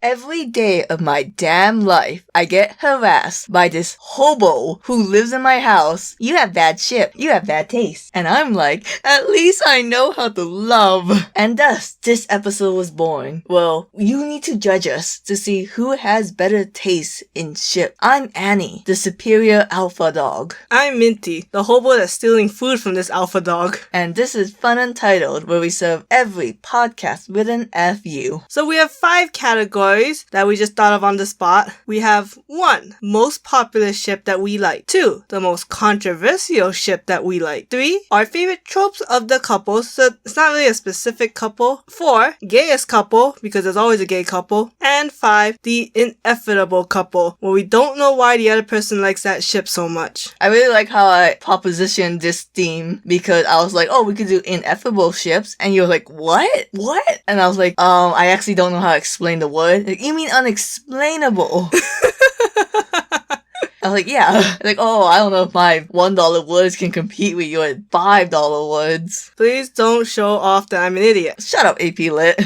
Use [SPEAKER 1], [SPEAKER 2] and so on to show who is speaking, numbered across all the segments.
[SPEAKER 1] Every day of my damn life, I get harassed by this hobo who lives in my house. You have bad ship. You have bad taste. And I'm like, at least I know how to love. And thus, this episode was born. Well, you need to judge us to see who has better taste in ship. I'm Annie, the superior alpha dog.
[SPEAKER 2] I'm Minty, the hobo that's stealing food from this alpha dog.
[SPEAKER 1] And this is FunUntitled, where we serve every podcast with an FU.
[SPEAKER 2] So we have 5 categories that we just thought of on the spot. We have 1, most popular ship that we like. 2, the most controversial ship that we like. 3, our favorite tropes of the couple, so it's not really a specific couple. 4, gayest couple, because there's always a gay couple. And 5, the ineffable couple, where we don't know why the other person likes that ship so much.
[SPEAKER 1] I really like how I propositioned this theme, because I was like, oh, we could do ineffable ships, and you were like, what? What? And I was like, I actually don't know how to explain the word. Like, you mean unexplainable? I was like, yeah. Like, oh, I don't know if my $1 words can compete with your $5 words.
[SPEAKER 2] Please don't show off that I'm an idiot.
[SPEAKER 1] Shut up, AP Lit.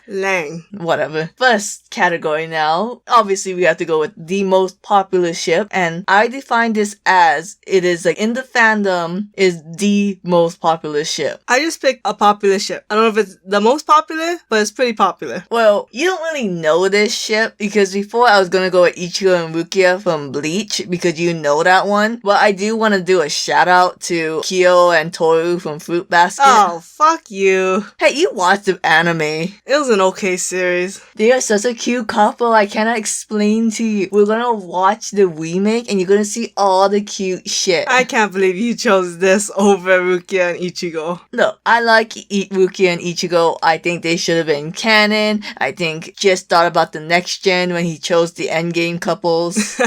[SPEAKER 2] Lang.
[SPEAKER 1] Whatever. First category now. Obviously, we have to go with the most popular ship. And I define this as it is like in the fandom is the most popular ship.
[SPEAKER 2] I just picked a popular ship. I don't know if it's the most popular, but it's pretty popular.
[SPEAKER 1] Well, you don't really know this ship because before I was gonna go with Ichigo and Rukia from Bleach because you know that one. But I do want to do a shout out to Kyo and Toru from Fruit Basket.
[SPEAKER 2] Oh, fuck you.
[SPEAKER 1] Hey, you watched the anime.
[SPEAKER 2] It was an okay series.
[SPEAKER 1] They are such a cute couple. I cannot explain to you. We're gonna watch the remake and you're gonna see all the cute shit.
[SPEAKER 2] I can't believe you chose this over Rukia and Ichigo.
[SPEAKER 1] Look, I like Rukia and Ichigo. I think they should have been canon. I think just thought about the next gen when he chose the endgame couples.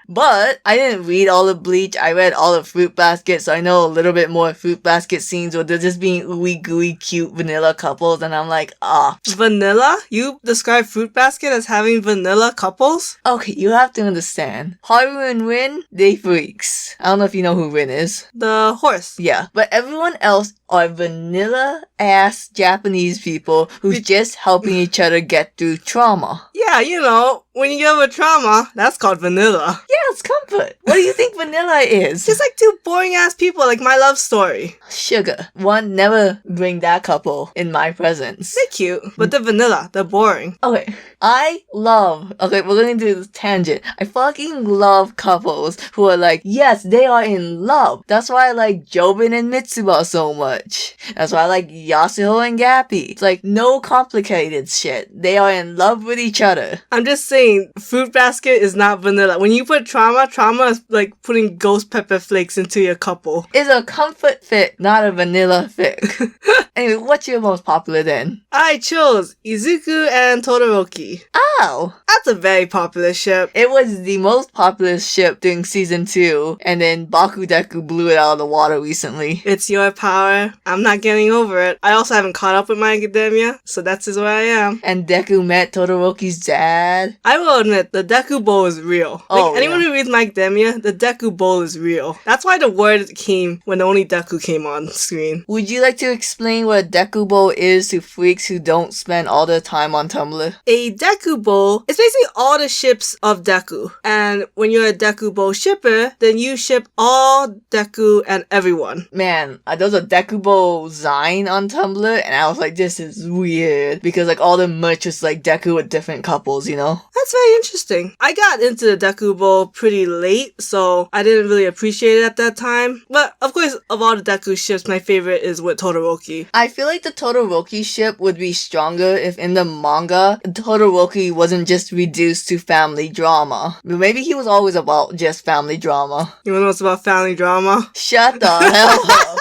[SPEAKER 1] But I didn't read all of Bleach. I read all of Fruit Basket, so I know a little bit more Fruit Basket scenes where they're just being ooey gooey cute vanilla couples, and I'm like, ah.
[SPEAKER 2] Vanilla? You describe Fruit Basket as having vanilla couples?
[SPEAKER 1] Okay, you have to understand. Haru and Rin, they freaks. I don't know if you know who Rin is.
[SPEAKER 2] The horse.
[SPEAKER 1] Yeah, but everyone else are vanilla-ass Japanese people who's just helping each other get through trauma.
[SPEAKER 2] Yeah, you know, when you have a trauma, that's called vanilla.
[SPEAKER 1] Yeah, it's comfort. What do you think vanilla is?
[SPEAKER 2] Just like 2 boring-ass people like My Love Story.
[SPEAKER 1] Sugar. One, never bring that couple in my presence.
[SPEAKER 2] They're cute, but they're vanilla. They're boring.
[SPEAKER 1] Okay, okay, we're gonna do this tangent. I fucking love couples who are like, yes, they are in love. That's why I like Jobin and Mitsuba so much. That's why I like Yasuho and Gappy. It's like, no complicated shit. They are in love with each other.
[SPEAKER 2] I'm just saying, Fruit Basket is not vanilla. When you put trauma is like putting ghost pepper flakes into your couple.
[SPEAKER 1] It's a comfort fic, not a vanilla fic. Anyway, what's your most popular then?
[SPEAKER 2] I chose Izuku and Todoroki.
[SPEAKER 1] Oh!
[SPEAKER 2] That's a very popular ship.
[SPEAKER 1] It was the most popular ship during season 2, and then Bakudeku blew it out of the water recently.
[SPEAKER 2] It's your power. I'm not getting over it. I also haven't caught up with My Academia, so that's just where I am.
[SPEAKER 1] And Deku met Todoroki's dad.
[SPEAKER 2] I will admit, the Deku Bowl is real. Anyone who reads My Academia, the Deku Bowl is real. That's why the word came when only Deku came on screen.
[SPEAKER 1] Would you like to explain what a Deku Bowl is to freaks who don't spend all their time on Tumblr?
[SPEAKER 2] A Deku Bowl is basically all the ships of Deku. And when you're a Deku Bowl shipper, then you ship all Deku and everyone.
[SPEAKER 1] Man, there was a Deku Bowl Zine on Tumblr, and I was like, this is weird. Because like all the merch was like Deku with different couples, you know?
[SPEAKER 2] That's very interesting. I got into the Deku Bowl pretty late, so I didn't really appreciate it at that time. But of course, of all the Deku ships, my favorite is with Todoroki.
[SPEAKER 1] I feel like the Todoroki ship would be stronger if in the manga, Todoroki wasn't just reduced to family drama. Maybe he was always about just family drama.
[SPEAKER 2] You wanna know what's about family drama?
[SPEAKER 1] Shut the hell up.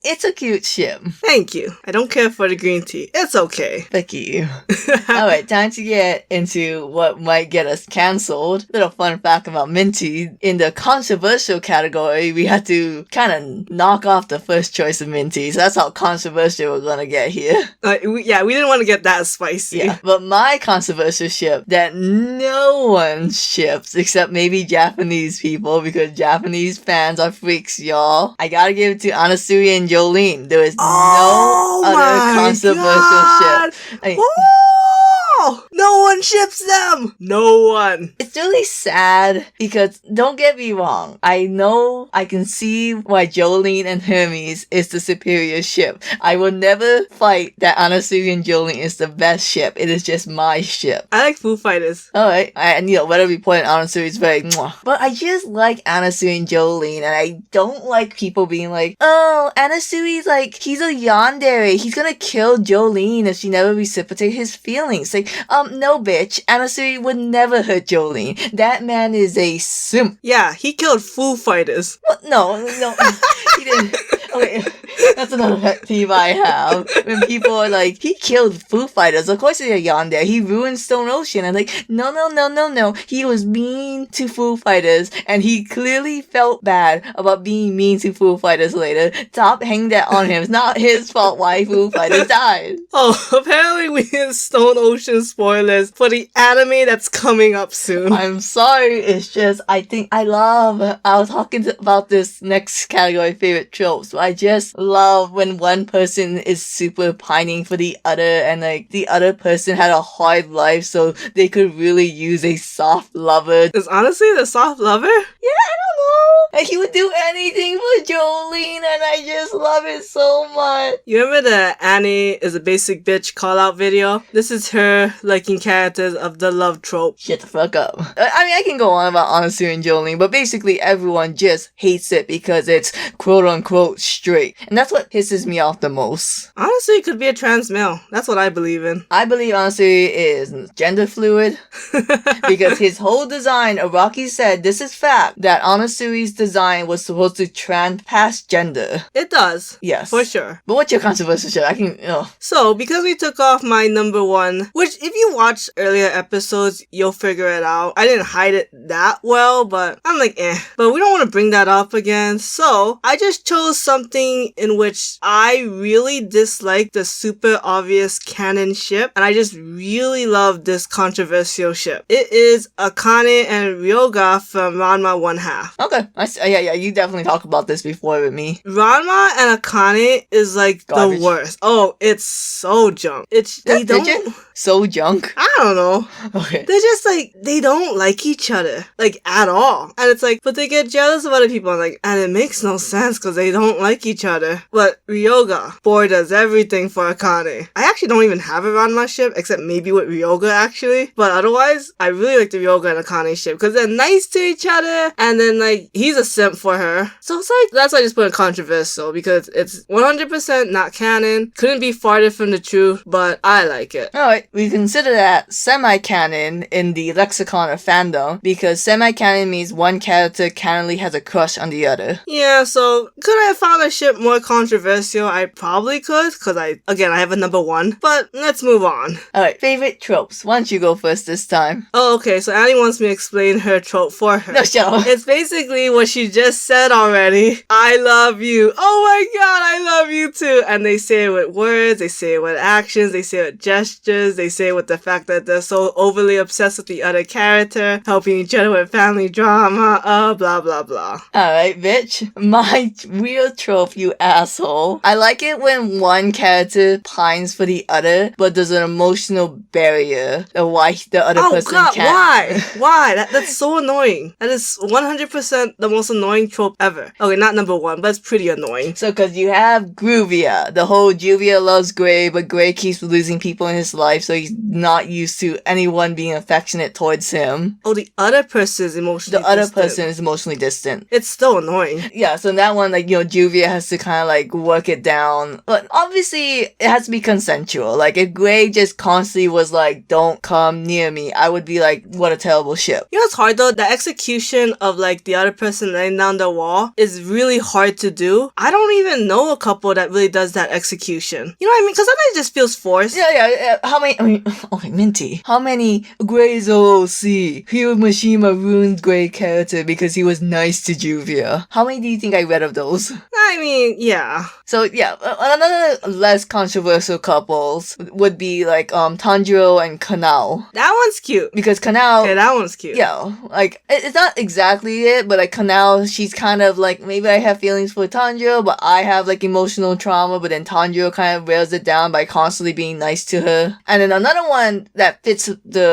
[SPEAKER 1] It's a cute ship.
[SPEAKER 2] Thank you. I don't care for the green tea. It's okay.
[SPEAKER 1] Fuck you. Alright, time to get into what might get us cancelled. Little fun fact about Minty. In the controversial category, we had to kind of knock off the first choice of Minty. So that's how controversial we're gonna get here.
[SPEAKER 2] We didn't want to get that spicy.
[SPEAKER 1] Yeah, but my controversial ship that no one ships except maybe Japanese people because Japanese fans are freaks, y'all. I gotta give it to Anasui and Jolene. There is
[SPEAKER 2] Oh
[SPEAKER 1] no other
[SPEAKER 2] my God.
[SPEAKER 1] controversial ship. I mean,
[SPEAKER 2] Oh, no one ships them. No one.
[SPEAKER 1] it's really sad because don't get me wrong. I know I can see why Jolene and Hermes is the superior ship. I will never fight that Anasui and Jolene is the best ship. It is just my ship.
[SPEAKER 2] I like Foo Fighters.
[SPEAKER 1] Alright, and whether we point Anasui is very mwah. But I just like Anasui and Jolene, and I don't like people being like, oh, Anasui's like, he's a yandere. He's gonna kill Jolene if she never reciprocates his feelings. Like, no bitch. Anasui would never hurt Jolene. That man is a simp.
[SPEAKER 2] Yeah, he killed Foo Fighters.
[SPEAKER 1] What? No, he didn't. Okay, that's another pet peeve I have. When people are like, he killed Foo Fighters. Of course he's a yandere. He ruined Stone Ocean. I'm like, no. He was mean to Foo Fighters, and he clearly felt bad about being mean to Foo Fighters later. Stop hanging that on him. It's not his fault why Foo Fighters died.
[SPEAKER 2] Oh, apparently we have Stone Ocean spoilers for the anime that's coming up soon.
[SPEAKER 1] I'm sorry, it's just, I was talking about this next category, favorite tropes, but I just love when one person is super pining for the other, and like, the other person had a hard life, so they could really use a soft lover.
[SPEAKER 2] Is honestly the soft lover?
[SPEAKER 1] Yeah, I don't know. Like, he would do anything for Jolene, and I just love it so much.
[SPEAKER 2] You remember the Annie is a basic bitch call out video? This is her liking characters of the love trope.
[SPEAKER 1] Shut the fuck up. I mean, I can go on about Anasui and Jolene, but basically everyone just hates it because it's quote-unquote straight. And that's what pisses me off the most.
[SPEAKER 2] Honestly, it could be a trans male. That's what I believe in.
[SPEAKER 1] I believe Anasui is gender fluid because his whole design, Araki said, this is fact, that Anasui's design was supposed to pass gender.
[SPEAKER 2] It does.
[SPEAKER 1] Yes.
[SPEAKER 2] For sure.
[SPEAKER 1] But what's your controversial shit? I can,
[SPEAKER 2] So, because we took off my number one, which if you watch earlier episodes, you'll figure it out. I didn't hide it that well, but I'm like, But we don't want to bring that up again. So, I just chose something in which I really dislike the super obvious canon ship, and I just really love this controversial ship. It is Akane and Ryoga from Ranma 1/2.
[SPEAKER 1] Okay. Yeah, you definitely talked about this before with me.
[SPEAKER 2] Ranma and Akane is like
[SPEAKER 1] Garbage.
[SPEAKER 2] the worst. Oh, it's so junk. They don't.
[SPEAKER 1] So junk.
[SPEAKER 2] I don't know.
[SPEAKER 1] Okay.
[SPEAKER 2] They're just like, they don't like each other. Like, at all. And it's like, but they get jealous of other people. And like, and it makes no sense because they don't like each other. But Ryoga, boy, does everything for Akane. I actually don't even have a Ranma ship, except maybe with Ryoga, actually. But otherwise, I really like the Ryoga and Akane ship because they're nice to each other. And then, like, he's a simp for her. So it's like, that's why I just put it controversial because it's 100% not canon. Couldn't be farther from the truth, but I like it.
[SPEAKER 1] Alright, we consider that semi-canon in the lexicon of fandom because semi-canon means one character canonly has a crush on the other.
[SPEAKER 2] Yeah, so could I have found a ship more controversial? I probably could, because I have a number one. But let's move on.
[SPEAKER 1] Alright, favorite tropes. Why don't you go first this time?
[SPEAKER 2] Oh, okay, so Annie wants me to explain her trope for her.
[SPEAKER 1] No, shut up.
[SPEAKER 2] It's basically what she just said already. I love you. Oh my god, I love you too. And they say it with words, they say it with actions, they say it with gestures, they say it with the fact that they're so overly obsessed with the other character, helping each other with family drama, blah blah blah.
[SPEAKER 1] Alright, bitch. My real trope, you asshole. I like it when one character pines for the other, but there's an emotional barrier of why the other person can't.
[SPEAKER 2] Why? That's so annoying. That is 100% the most annoying trope ever. Okay, not number one, but it's pretty annoying.
[SPEAKER 1] So, cause you have Gruvia. The whole Juvia loves Gray, but Gray keeps losing people in his life, so he's not used to anyone being affectionate towards him.
[SPEAKER 2] Oh, the other person is emotionally distant.
[SPEAKER 1] The other person is emotionally distant.
[SPEAKER 2] It's still annoying.
[SPEAKER 1] Yeah, so in that one, like, Juvia has to kind of, like, work it down. But obviously, it has to be consensual. Like, if Gray just constantly was like, don't come near me, I would be like, what a terrible ship.
[SPEAKER 2] You know what's hard though? The execution of, like, the other person laying down the wall is really hard to do. I don't even know a couple that really does that execution. You know what I mean? Because sometimes it just feels forced.
[SPEAKER 1] Yeah. How many, okay, Minty. How many Gray's OOC? Hiromashima ruined Gray character because he was nice to Juvia. How many do you think I read of those?
[SPEAKER 2] I mean, yeah.
[SPEAKER 1] So, yeah, another less controversial couples would be, like, Tanjiro and Kanao.
[SPEAKER 2] That one's cute.
[SPEAKER 1] Because Kanao...
[SPEAKER 2] Okay, that one's cute.
[SPEAKER 1] Yeah, like, it's not exactly it, but, like, Kanao now she's kind of like, maybe I have feelings for Tanjiro, but I have like emotional trauma, but then Tanjiro kind of wears it down by constantly being nice to her. And then another one that fits the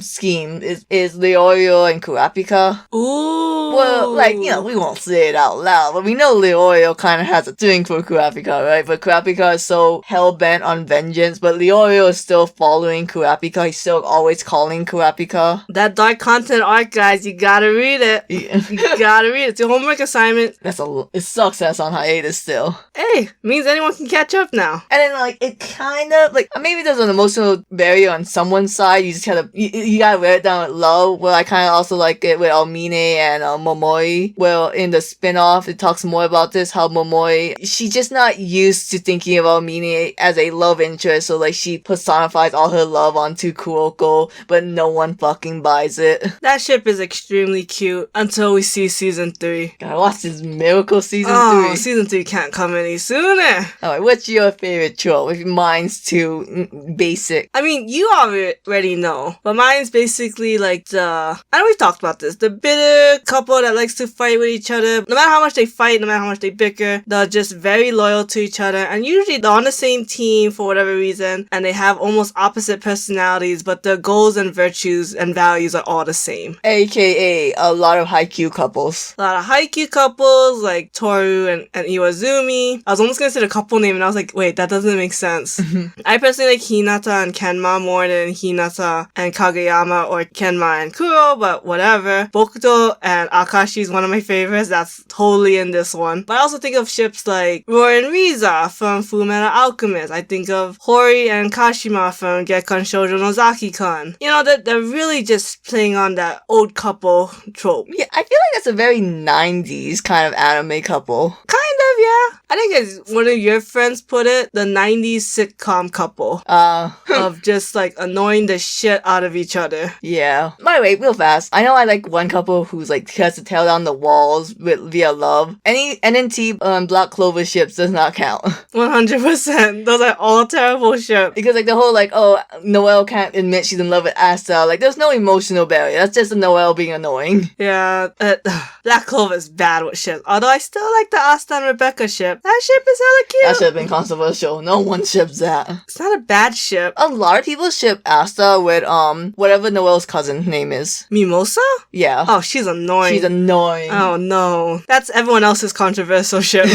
[SPEAKER 1] scheme is Leorio and Kurapika.
[SPEAKER 2] Ooh.
[SPEAKER 1] Well, like, you know, we won't say it out loud, but we know Leorio kind of has a thing for Kurapika, right? But Kurapika is so hell-bent on vengeance, but Leorio is still following Kurapika. He's still always calling Kurapika.
[SPEAKER 2] That dark content arc, guys, you gotta read it.
[SPEAKER 1] Yeah.
[SPEAKER 2] You gotta read it. It's your homework assignment.
[SPEAKER 1] It sucks that's on hiatus still.
[SPEAKER 2] Hey, means anyone can catch up now.
[SPEAKER 1] And then, like, it kind of, like, maybe there's an emotional barrier on someone's side. You just gotta, you gotta wear it down with love. Well, I kind of also like it with Almine and Momoi. Well, in the spin-off, it talks more about this, how Momoi, she's just not used to thinking of Almine as a love interest, so, like, she personifies all her love onto Kuroko, but no one fucking buys it.
[SPEAKER 2] That ship is extremely cute until we see season 3.
[SPEAKER 1] Gotta watch this miracle season 3.
[SPEAKER 2] Season 3 can't come any sooner.
[SPEAKER 1] Alright, what's your favorite trope? If mine's too basic.
[SPEAKER 2] I mean, you already know, but mine's basically like I know we've talked about this, the bitter couple that likes to fight with each other. No matter how much they fight, no matter how much they bicker, they're just very loyal to each other, and usually they're on the same team for whatever reason, and they have almost opposite personalities, but their goals and virtues and values are all the same.
[SPEAKER 1] AKA a lot of haiku couples.
[SPEAKER 2] A lot of haiku couples like Toru and Iwazumi. I was almost gonna say the couple name, and I was like, wait, that doesn't make sense. I personally like Hinata and Kenma more than Hinata and Kageyama or Kenma and Kuro, but whatever. Bokuto and Akashi is one of my favorites. That's totally in this one. But I also think of ships like Roy and Riza from Fullmetal Alchemist. I think of Hori and Kashima from Gekkan Shoujo no Zaki-kun. You know, they're really just playing on that old couple trope.
[SPEAKER 1] Yeah, I feel like that's a very 90s kind of anime couple.
[SPEAKER 2] Kind of, yeah. I think as one of your friends put it, the 90s sitcom couple. Of just like annoying the shit out of each other.
[SPEAKER 1] Yeah. By the way, real fast, I know I like one couple who's like has to tear down the walls via love. Any NNT Black Clover ships does not count.
[SPEAKER 2] 100%. Those are all terrible ships.
[SPEAKER 1] Because like the whole like, oh, Noelle can't admit she's in love with Asta. Like there's no emotional barrier. That's just Noelle being annoying.
[SPEAKER 2] Yeah. Black Clover is bad with ships. Although I still like the Asta and Rebecca ship. That ship is hella cute.
[SPEAKER 1] That should have been controversial. No one ships that.
[SPEAKER 2] It's not a bad ship.
[SPEAKER 1] A lot of people ship Asta with whatever Noelle's cousin name is.
[SPEAKER 2] Mimosa?
[SPEAKER 1] Yeah.
[SPEAKER 2] Oh, she's annoying.
[SPEAKER 1] She's annoying.
[SPEAKER 2] Oh no. That's everyone else's controversial ship.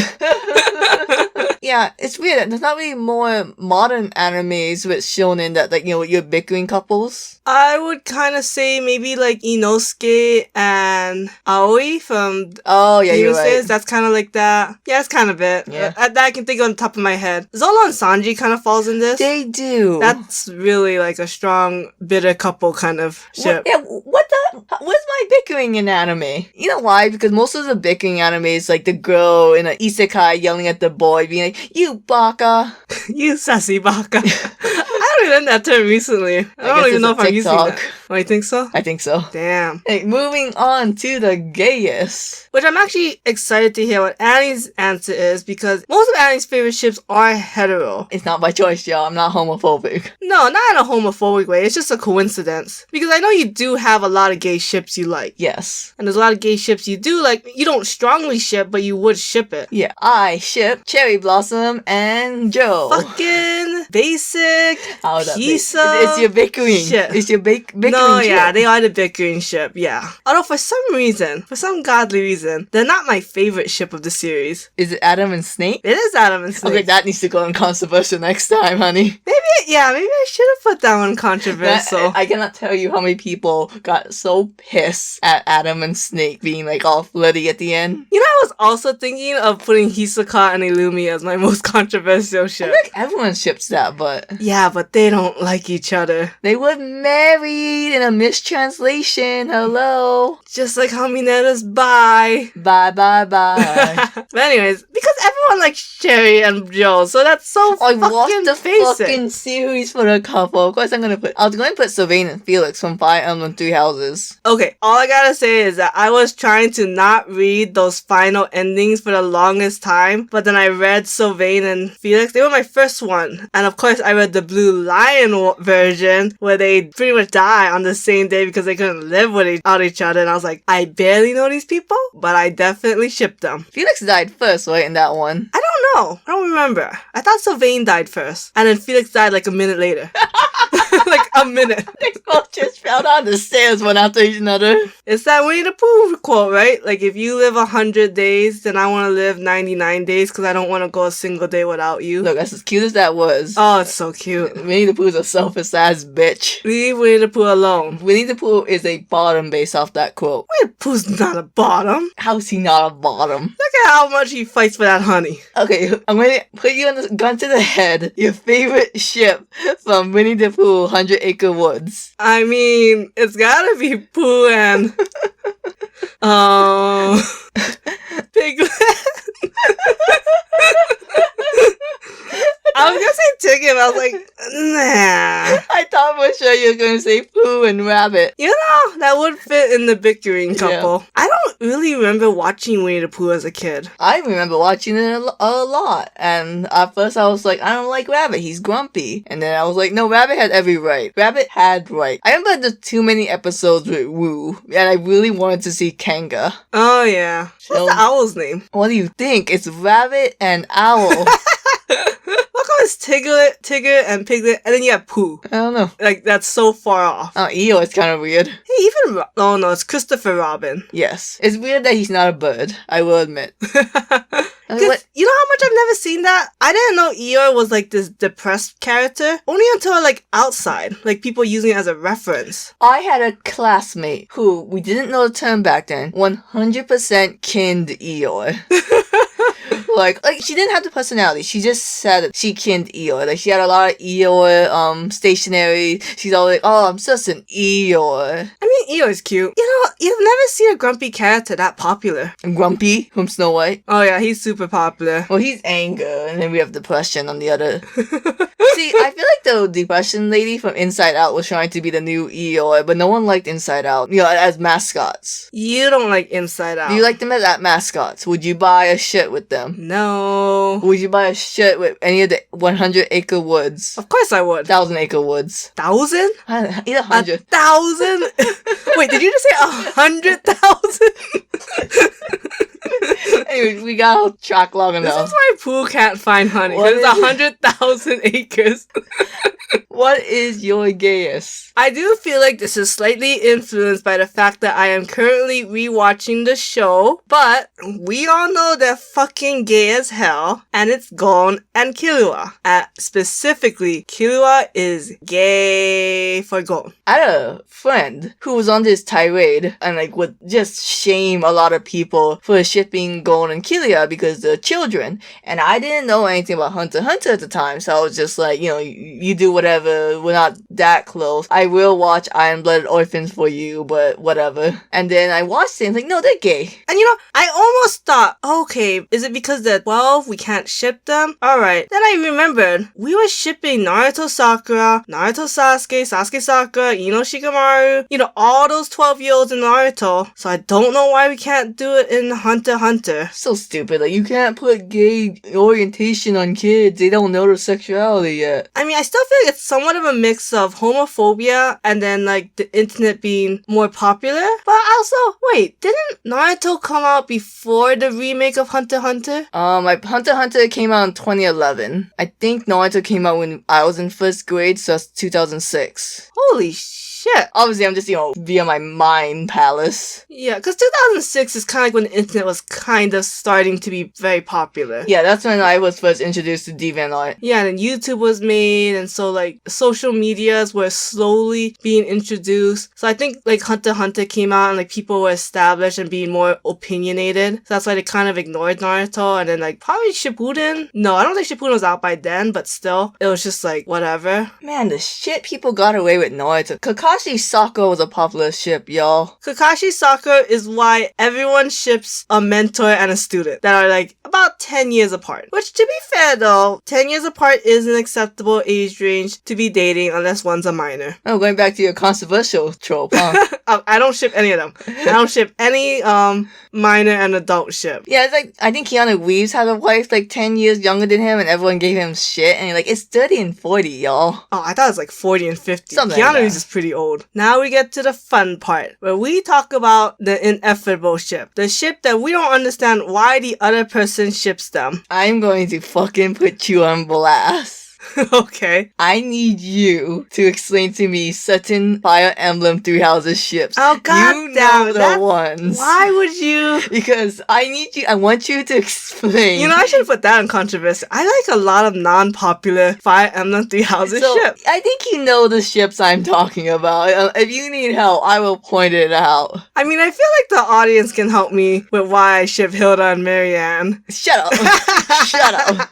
[SPEAKER 1] Yeah, it's weird. There's not really more modern animes with shonen that, like, you know, you're bickering couples.
[SPEAKER 2] I would kind of say maybe like Inosuke and Aoi from
[SPEAKER 1] Oh, yeah, you're right.
[SPEAKER 2] That's kind of like that. Yeah, that's kind of it.
[SPEAKER 1] Yeah.
[SPEAKER 2] That I can think on the top of my head. Zolo and Sanji kind of falls in this.
[SPEAKER 1] They do.
[SPEAKER 2] That's really like a strong, bitter couple kind of ship.
[SPEAKER 1] What's my bickering in anime? You know why? Because most of the bickering anime is like the girl in an isekai yelling at the boy, being like, "You baka."
[SPEAKER 2] You sassy baka. I haven't learned that term recently. I don't even know if I'm using that. Oh, you think so?
[SPEAKER 1] I think so.
[SPEAKER 2] Damn.
[SPEAKER 1] Hey, moving on to the gayest.
[SPEAKER 2] Which I'm actually excited to hear what Annie's answer is, because most of Annie's favorite ships are hetero.
[SPEAKER 1] It's not by choice, y'all. I'm not homophobic.
[SPEAKER 2] No, not in a homophobic way. It's just a coincidence. Because I know you do have a lot of gay ships you like.
[SPEAKER 1] Yes.
[SPEAKER 2] And there's a lot of gay ships you do like. You don't strongly ship, but you would ship it.
[SPEAKER 1] Yeah, I ship Cherry Blossom and Joe.
[SPEAKER 2] Fucking basic.
[SPEAKER 1] Oh, that
[SPEAKER 2] Kisa.
[SPEAKER 1] It's your bickering.
[SPEAKER 2] Shit.
[SPEAKER 1] It's your bickering
[SPEAKER 2] No,
[SPEAKER 1] ship.
[SPEAKER 2] yeah, they are the bickering ship, yeah. Although for some godly reason, they're not my favorite ship of the series.
[SPEAKER 1] Is it Adam and Snake?
[SPEAKER 2] It is Adam and Snake.
[SPEAKER 1] Okay, that needs to go in controversial next time, honey.
[SPEAKER 2] Maybe I should have put that one controversial.
[SPEAKER 1] I cannot tell you how many people got so pissed at Adam and Snake being like all flirty at the end.
[SPEAKER 2] You know, I was also thinking of putting Hisoka and Illumi as my most controversial
[SPEAKER 1] I
[SPEAKER 2] ship.
[SPEAKER 1] think everyone ships that, but
[SPEAKER 2] Yeah, but they don't like each other.
[SPEAKER 1] they were married in a mistranslation. Hello.
[SPEAKER 2] Just like how Mina's bye.
[SPEAKER 1] Bye, bye, bye.
[SPEAKER 2] But anyways, because everyone everyone likes Sherry and Joe, so that's so
[SPEAKER 1] I
[SPEAKER 2] fucking
[SPEAKER 1] watched the
[SPEAKER 2] basic.
[SPEAKER 1] fucking series for the couple. Of course, I was going to put Sylvain and Felix from Fire Emblem Three Houses.
[SPEAKER 2] Okay, all I gotta say is that I was trying to not read those final endings for the longest time, but then I read Sylvain and Felix. They were my first one. And of course, I read the Blue Lion version, where they pretty much die on the same day because they couldn't live without each other. And I was like, I barely know these people, but I definitely shipped them.
[SPEAKER 1] Felix died first, right, in that one?
[SPEAKER 2] I don't know. I don't remember. I thought Sylvain died first, and then Felix died like a minute later. Like a minute.
[SPEAKER 1] They both just fell down the stairs one after each other.
[SPEAKER 2] It's that Winnie the Pooh quote, right? Like, if you live 100 days, then I want to live 99 days because I don't want to go a single day without you.
[SPEAKER 1] Look, that's as cute as that was.
[SPEAKER 2] Oh, it's so cute.
[SPEAKER 1] Winnie the Pooh's a selfish ass bitch.
[SPEAKER 2] Leave Winnie the Pooh alone.
[SPEAKER 1] Winnie the Pooh is a bottom based off that quote.
[SPEAKER 2] Winnie the Pooh's not a bottom.
[SPEAKER 1] How's he not a bottom?
[SPEAKER 2] Look at how much he fights for that honey.
[SPEAKER 1] Okay, I'm gonna put you on the gun to the head. Your favorite ship from Winnie the Pooh, 100 Acre Woods.
[SPEAKER 2] I mean, it's gotta be Pooh and... Piglet. I was gonna say Tigger, but I was like, nah.
[SPEAKER 1] I thought for sure you were gonna say Pooh and Rabbit.
[SPEAKER 2] You know, that would fit in the bickering couple.
[SPEAKER 1] Yeah.
[SPEAKER 2] I don't really remember watching Winnie the Pooh as a kid.
[SPEAKER 1] I remember watching it a lot, and at first I was like, I don't like Rabbit, he's grumpy. And then I was like, no, Rabbit had every right. Rabbit had right. I remember there's too many episodes with Woo, and I really wanted to see Kanga.
[SPEAKER 2] Oh, yeah. What's the owl's name?
[SPEAKER 1] What do you think? It's Rabbit and Owl.
[SPEAKER 2] What come it's Tigger, and Piglet, and then you have Pooh.
[SPEAKER 1] I don't know.
[SPEAKER 2] Like, that's so far off.
[SPEAKER 1] Oh, Eeyore is kind of weird.
[SPEAKER 2] Hey, even... Oh, no, it's Christopher Robin.
[SPEAKER 1] Yes. It's weird that he's not a bird, I will admit.
[SPEAKER 2] Because you know how much I've never seen that? I didn't know Eeyore was like this depressed character. Only until like outside. Like people using it as a reference.
[SPEAKER 1] I had a classmate who, we didn't know the term back then, 100% kinned Eeyore. Like, she didn't have the personality. She just said it. She kinned Eeyore. Like, she had a lot of Eeyore, stationery. She's always like, oh, I'm just an Eeyore.
[SPEAKER 2] I mean, Eeyore's cute. You know, you've never seen a grumpy character that popular.
[SPEAKER 1] Grumpy from Snow White.
[SPEAKER 2] Oh yeah, he's super popular.
[SPEAKER 1] Well, he's anger, and then we have depression on the other. See, I feel like the depression lady from Inside Out was trying to be the new Eeyore, but no one liked Inside Out, as mascots.
[SPEAKER 2] You don't like Inside Out.
[SPEAKER 1] Do you like them as mascots? Would you buy a shirt with them?
[SPEAKER 2] No.
[SPEAKER 1] Would you buy a shirt with any of the 100 Acre Woods?
[SPEAKER 2] Of course I would.
[SPEAKER 1] 1,000 Acre Woods.
[SPEAKER 2] 1,000?
[SPEAKER 1] Either 100.
[SPEAKER 2] 1,000? Wait, did you just say 100,000?
[SPEAKER 1] Anyway, we got off track long enough.
[SPEAKER 2] This is why Pooh can't find honey. There's 100,000 acres.
[SPEAKER 1] What is your gayest?
[SPEAKER 2] I do feel like this is slightly influenced by the fact that I am currently rewatching the show, but we all know they're fucking gay as hell, and it's Gon and Killua. Specifically, Killua is gay for Gon.
[SPEAKER 1] I had a friend who was on this tirade and would just shame a lot of people for shipping Gon and Killua because they're children, and I didn't know anything about Hunter x Hunter at the time, so I was just like, you do whatever, we're not that close. I will watch Iron-Blooded Orphans for you, but whatever. And then I watched it and like, no, they're gay.
[SPEAKER 2] And I almost thought, okay, is it because they're 12, we can't ship them? Alright. Then I remembered, we were shipping Naruto Sakura, Naruto Sasuke, Sasuke Sakura, Ino Shikamaru, all those 12-year-olds in Naruto. So I don't know why we can't do it in Hunter x Hunter.
[SPEAKER 1] So stupid. You can't put gay orientation on kids. They don't know their sexuality yet.
[SPEAKER 2] I mean, I still feel like it's somewhat of a mix of homophobia and then the internet being more popular. But also, wait, didn't Naruto come out before the remake of Hunter x Hunter?
[SPEAKER 1] Hunter x Hunter came out in 2011. I think Naruto came out when I was in first grade, so that's 2006.
[SPEAKER 2] Holy shit.
[SPEAKER 1] Obviously, I'm just, via my mind palace.
[SPEAKER 2] Yeah, because 2006 is kind of like when the internet was kind of starting to be very popular.
[SPEAKER 1] Yeah, that's when I was first introduced to DeviantArt.
[SPEAKER 2] Yeah, and then YouTube was made, and so, social medias were slowly being introduced. So I think, Hunter x Hunter came out, and, people were established and being more opinionated. So that's why they kind of ignored Naruto, and then, probably Shippuden. No, I don't think Shippuden was out by then, but still, it was just, whatever.
[SPEAKER 1] Man, the shit people got away with Naruto. Kakashi Sakura was a popular ship, y'all.
[SPEAKER 2] Kakashi Sakura is why everyone ships a mentor and a student that are like about 10 years apart. Which, to be fair though, 10 years apart is an acceptable age range to be dating unless one's a minor.
[SPEAKER 1] Oh, going back to your controversial trope, huh?
[SPEAKER 2] I don't ship any of them. I don't ship any minor and adult ship.
[SPEAKER 1] Yeah, it's like, I think Keanu Reeves had a wife like 10 years younger than him and everyone gave him shit. And like, it's 30 and 40, y'all.
[SPEAKER 2] Oh, I thought it was like 40 and 50.
[SPEAKER 1] Something
[SPEAKER 2] Keanu
[SPEAKER 1] like
[SPEAKER 2] Reeves is pretty old. Now we get to the fun part, where we talk about the ineffable ship. The ship that we don't understand why the other person ships them.
[SPEAKER 1] I'm going to fucking put you on blast.
[SPEAKER 2] Okay.
[SPEAKER 1] I need you to explain to me certain Fire Emblem Three Houses ships.
[SPEAKER 2] Oh, god
[SPEAKER 1] you
[SPEAKER 2] damn
[SPEAKER 1] know
[SPEAKER 2] it.
[SPEAKER 1] the ones.
[SPEAKER 2] Why would you?
[SPEAKER 1] Because I want you to explain.
[SPEAKER 2] You know, I should put that in controversy. I like a lot of non-popular Fire Emblem Three Houses ships.
[SPEAKER 1] I think you know the ships I'm talking about. If you need help, I will point it out.
[SPEAKER 2] I mean, I feel like the audience can help me with why I ship Hilda and Marianne.
[SPEAKER 1] Shut up. Shut up.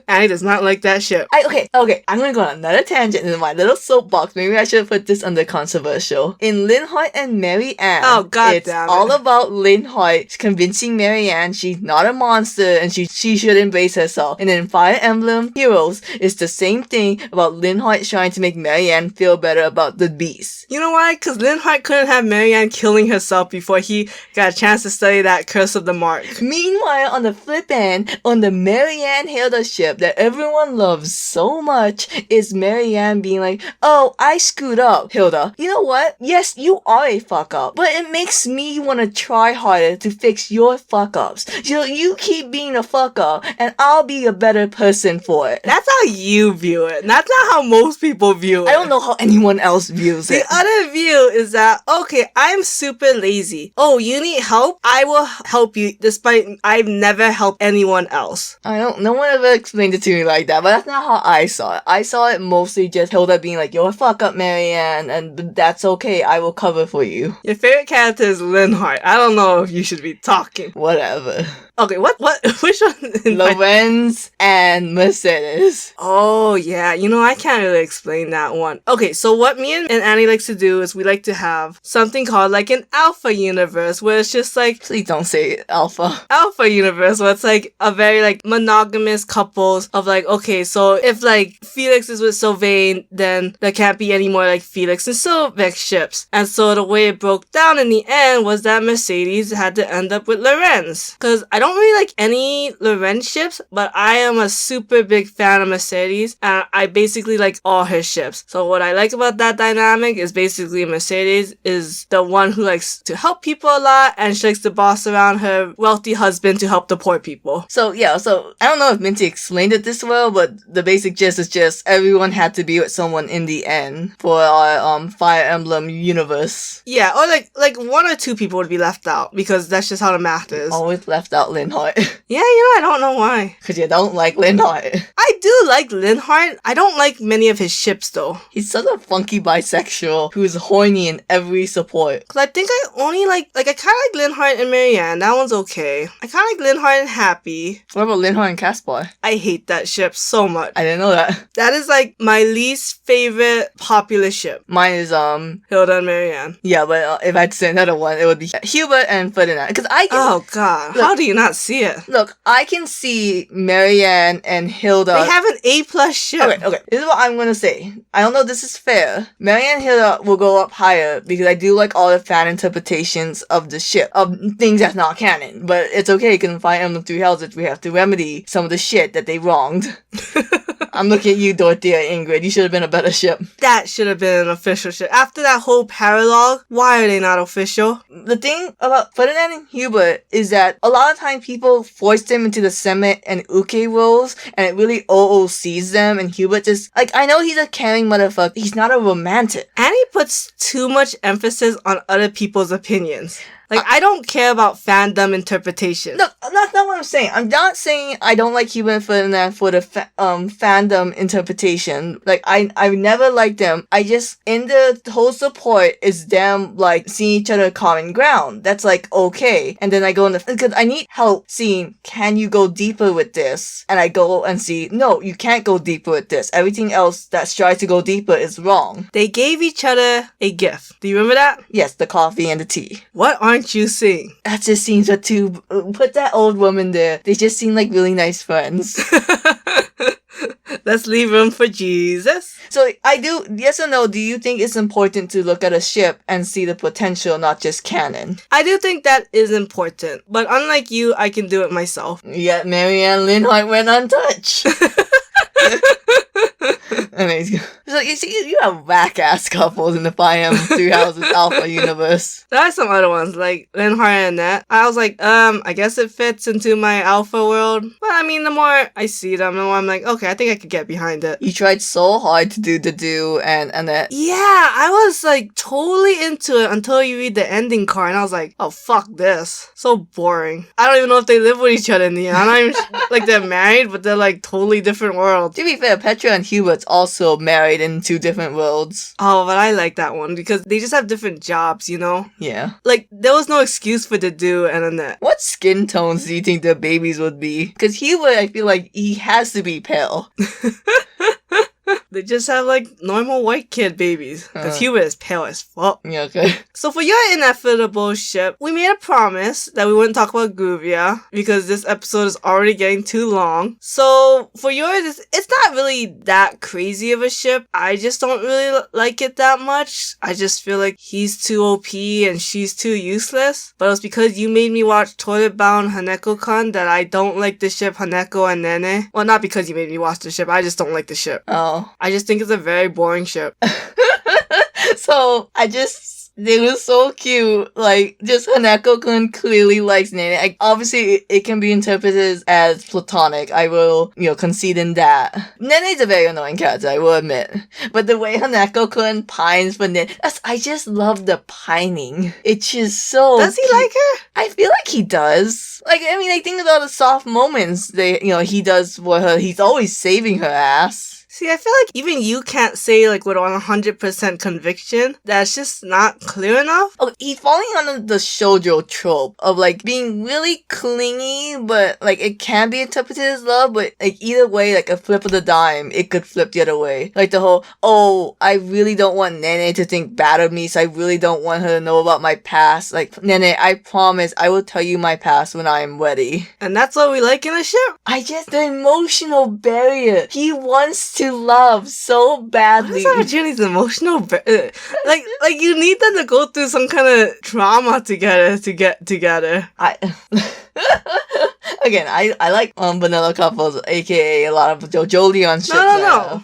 [SPEAKER 2] Annie does not like that ship.
[SPEAKER 1] Okay. I'm gonna go on another tangent in my little soapbox. Maybe I should put this under controversial. In Linhardt and Marianne,
[SPEAKER 2] Oh, god
[SPEAKER 1] it's
[SPEAKER 2] damn it.
[SPEAKER 1] all about Linhardt convincing Marianne she's not a monster and she should embrace herself. And in Fire Emblem Heroes, it's the same thing about Linhardt trying to make Marianne feel better about the beast.
[SPEAKER 2] You know why? Because Linhardt couldn't have Marianne killing herself before he got a chance to study that Curse of the Mark.
[SPEAKER 1] Meanwhile, on the flip end, on the Marianne Hilda ship that everyone loves so much, is Marianne being like, oh, I screwed up. Hilda, you know what? Yes, you are a fuck up, but it makes me want to try harder to fix your fuck ups. You keep being a fuck up, and I'll be a better person for it.
[SPEAKER 2] That's how you view it. That's not how most people view it.
[SPEAKER 1] I don't know how anyone else views it.
[SPEAKER 2] The other view is that, okay, I'm super lazy. Oh, you need help? I will help you despite I've never helped anyone else.
[SPEAKER 1] No one ever explained it to me like that, but that's not how I saw it. I saw it mostly just Hilda being like, you're a fuck up, Marianne, and that's okay, I will cover for you.
[SPEAKER 2] Your favorite character is Linhardt. I don't know if you should be talking.
[SPEAKER 1] Whatever.
[SPEAKER 2] Okay, which one?
[SPEAKER 1] Lorenz and Mercedes.
[SPEAKER 2] Oh, yeah. You know, I can't really explain that one. Okay, so what me and Annie likes to do is we like to have something called like an alpha universe, where it's just like...
[SPEAKER 1] Please don't say alpha.
[SPEAKER 2] Alpha universe, where it's like a very like monogamous couples of like, okay, so if like Felix is with Sylvain, then there can't be any more like Felix and Sylvex ships. And so the way it broke down in the end was that Mercedes had to end up with Lorenz. Because I don't really like any Lorenz ships, but I am a super big fan of Mercedes, and I basically like all her ships. So what I like about that dynamic is basically Mercedes is the one who likes to help people a lot, and she likes to boss around her wealthy husband to help the poor people.
[SPEAKER 1] So I don't know if Minty explained it this well, but the basic gist is just everyone had to be with someone in the end for our Fire Emblem universe.
[SPEAKER 2] Yeah, or like one or two people would be left out, because that's just how the math is.
[SPEAKER 1] Always left out Linhardt.
[SPEAKER 2] Yeah, I don't know why.
[SPEAKER 1] Because you don't like Linhardt.
[SPEAKER 2] I do like Linhardt. I don't like many of his ships though.
[SPEAKER 1] He's such a funky bisexual who's horny in every support.
[SPEAKER 2] Cause I think I only like I kind of like Linhardt and Marianne. That one's okay. I kind of like Linhardt and Happy.
[SPEAKER 1] What about Linhardt and Caspar?
[SPEAKER 2] I hate that ship so much.
[SPEAKER 1] I didn't know that.
[SPEAKER 2] That is like my least favorite popular ship.
[SPEAKER 1] Mine is
[SPEAKER 2] Hilda and Marianne.
[SPEAKER 1] Yeah, but if I had to say another one, it would be Hubert and Ferdinand. Because
[SPEAKER 2] Oh god,
[SPEAKER 1] look,
[SPEAKER 2] how do you not see it?
[SPEAKER 1] Look, I can see Marianne and Hilda.
[SPEAKER 2] They have an A+ ship.
[SPEAKER 1] Okay. This is what I'm gonna say. I don't know if this is fair. Marianne and Hilda will go up higher because I do like all the fan interpretations of the ship, of things that's not canon. But it's okay because in Fire Emblem Three Houses we have to remedy some of the shit that they wronged. I'm looking at you, Dorothea and Ingrid. You should have been a better ship.
[SPEAKER 2] That should have been an official ship. After that whole paralogue, why are they not official?
[SPEAKER 1] The thing about Ferdinand and Hubert is that a lot of times people force them into the Semet and Uke roles, and it really OOCs them, and Hubert just, like, I know he's a caring motherfucker, he's not a romantic.
[SPEAKER 2] Annie puts too much emphasis on other people's opinions. Like, I don't care about fandom interpretation.
[SPEAKER 1] No, that's not what I'm saying. I'm not saying I don't like Hugo and Ferdinand for the fandom interpretation. Like, I never liked them. I just, in the whole support, is them, like, seeing each other common ground. That's, like, okay. And then I go because I need help seeing, can you go deeper with this? And I go and see, no, you can't go deeper with this. Everything else that tries to go deeper is wrong.
[SPEAKER 2] They gave each other a gift. Do you remember that?
[SPEAKER 1] Yes, the coffee and the tea.
[SPEAKER 2] What aren't you seeing?
[SPEAKER 1] That just seems like put that old woman there. They just seem like really nice friends.
[SPEAKER 2] Let's leave room for Jesus.
[SPEAKER 1] So yes or no, do you think it's important to look at a ship and see the potential, not just canon?
[SPEAKER 2] I do think that is important, but unlike you, I can do it myself.
[SPEAKER 1] Yet Marianne Lindhart went untouched. Amazing. So you see, you have whack-ass couples in the 5M 3 Houses Alpha universe.
[SPEAKER 2] There are some other ones, like Linhart and Annette. I was like, I guess it fits into my Alpha world. But I mean, the more I see them, the more I'm like, okay, I think I could get behind it.
[SPEAKER 1] You tried so hard to do the Do and Annette.
[SPEAKER 2] Yeah, I was like totally into it until you read the ending card, and I was like, oh, fuck this. So boring. I don't even know if they live with each other in the end. I'm not even like they're married, but they're like totally different worlds.
[SPEAKER 1] To be fair, Petra and Hubert's also married in 2 different worlds.
[SPEAKER 2] Oh, but I like that one because they just have different jobs, you know?
[SPEAKER 1] Yeah.
[SPEAKER 2] Like, there was no excuse for the Do and Annette.
[SPEAKER 1] What skin tones do you think their babies would be? Because Hubert, I feel like he has to be pale.
[SPEAKER 2] They just have, like, normal white kid babies. Because Hubert is pale as fuck.
[SPEAKER 1] Yeah, okay.
[SPEAKER 2] So for your ineffable ship, we made a promise that we wouldn't talk about Guvia because this episode is already getting too long. So for yours, it's not really that crazy of a ship. I just don't really like it that much. I just feel like he's too OP and she's too useless. But it was because you made me watch Toilet Bound Haneko-kun that I don't like the ship Haneko and Nene. Well, not because you made me watch the ship. I just don't like the ship.
[SPEAKER 1] Oh.
[SPEAKER 2] I just think it's a very boring ship.
[SPEAKER 1] So, they were so cute. Like, just Hanako-kun clearly likes Nene. Like, obviously, it can be interpreted as platonic. I will, concede in that. Nene's a very annoying character, I will admit. But the way Hanako-kun pines for Nene, I just love the pining. It's just so
[SPEAKER 2] Does he
[SPEAKER 1] cute.
[SPEAKER 2] like her?
[SPEAKER 1] I feel like he does. Like, I mean, I think about the soft moments he does for her. He's always saving her ass.
[SPEAKER 2] See, I feel like even you can't say, like, with 100% conviction, that's just not clear enough.
[SPEAKER 1] Oh, he's falling under the shoujo trope of, like, being really clingy, but, like, it can be interpreted as love, but, like, either way, like, a flip of the dime, it could flip the other way. Like, the whole, oh, I really don't want Nene to think bad of me, so I really don't want her to know about my past. Like, Nene, I promise I will tell you my past when I am ready.
[SPEAKER 2] And that's what we like in a ship?
[SPEAKER 1] The emotional barrier. He wants to love so badly.
[SPEAKER 2] What is Jenny's emotional barrier? Like, you need them to go through some kind of trauma together to get together.
[SPEAKER 1] Again, I like vanilla couples, aka a lot of Jolie on ships.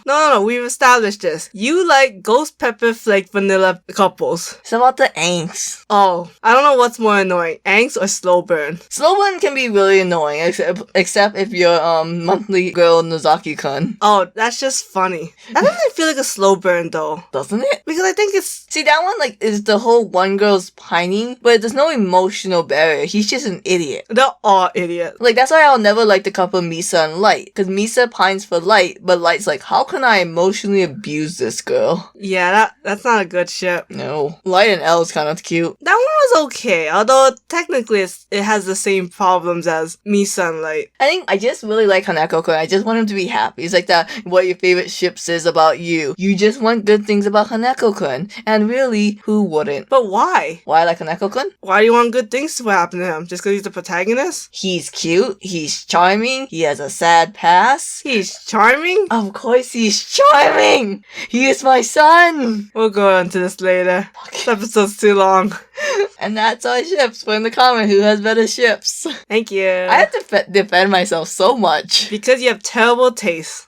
[SPEAKER 2] No. We've established this. You like ghost pepper flake vanilla couples.
[SPEAKER 1] It's about the angst.
[SPEAKER 2] Oh, I don't know what's more annoying, angst or slow burn.
[SPEAKER 1] Slow burn can be really annoying, except if you're monthly girl Nozaki-kun.
[SPEAKER 2] Oh, that's just funny. That doesn't feel like a slow burn though.
[SPEAKER 1] Doesn't it?
[SPEAKER 2] Because I think it's...
[SPEAKER 1] See, that one, like, is the whole one girl's pining, but there's no emotional barrier. He's just an idiot.
[SPEAKER 2] They're all idiots.
[SPEAKER 1] Like, that's why I'll never like the couple Misa and Light. Because Misa pines for Light, but Light's like, how can I emotionally abuse this girl?
[SPEAKER 2] Yeah, that's not a good ship.
[SPEAKER 1] No. Light and L is kind of cute.
[SPEAKER 2] That one was okay, although technically it has the same problems as Misa and Light.
[SPEAKER 1] I think I just really like Hanako-kun. I just want him to be happy. It's like that, what your favorite ship says about you. You just want good things about Hanako-kun. And really, who wouldn't?
[SPEAKER 2] But why?
[SPEAKER 1] Why I like Hanako-kun?
[SPEAKER 2] Why do you want good things to happen to him? Just because he's the protagonist?
[SPEAKER 1] He's cute. He's charming. He has a sad past.
[SPEAKER 2] He's charming?
[SPEAKER 1] Of course he's charming! He is my son!
[SPEAKER 2] We'll go into this later. This episode's too long.
[SPEAKER 1] And that's our ships. Put in the comment who has better ships.
[SPEAKER 2] Thank you.
[SPEAKER 1] I have to defend myself so much.
[SPEAKER 2] Because you have terrible taste.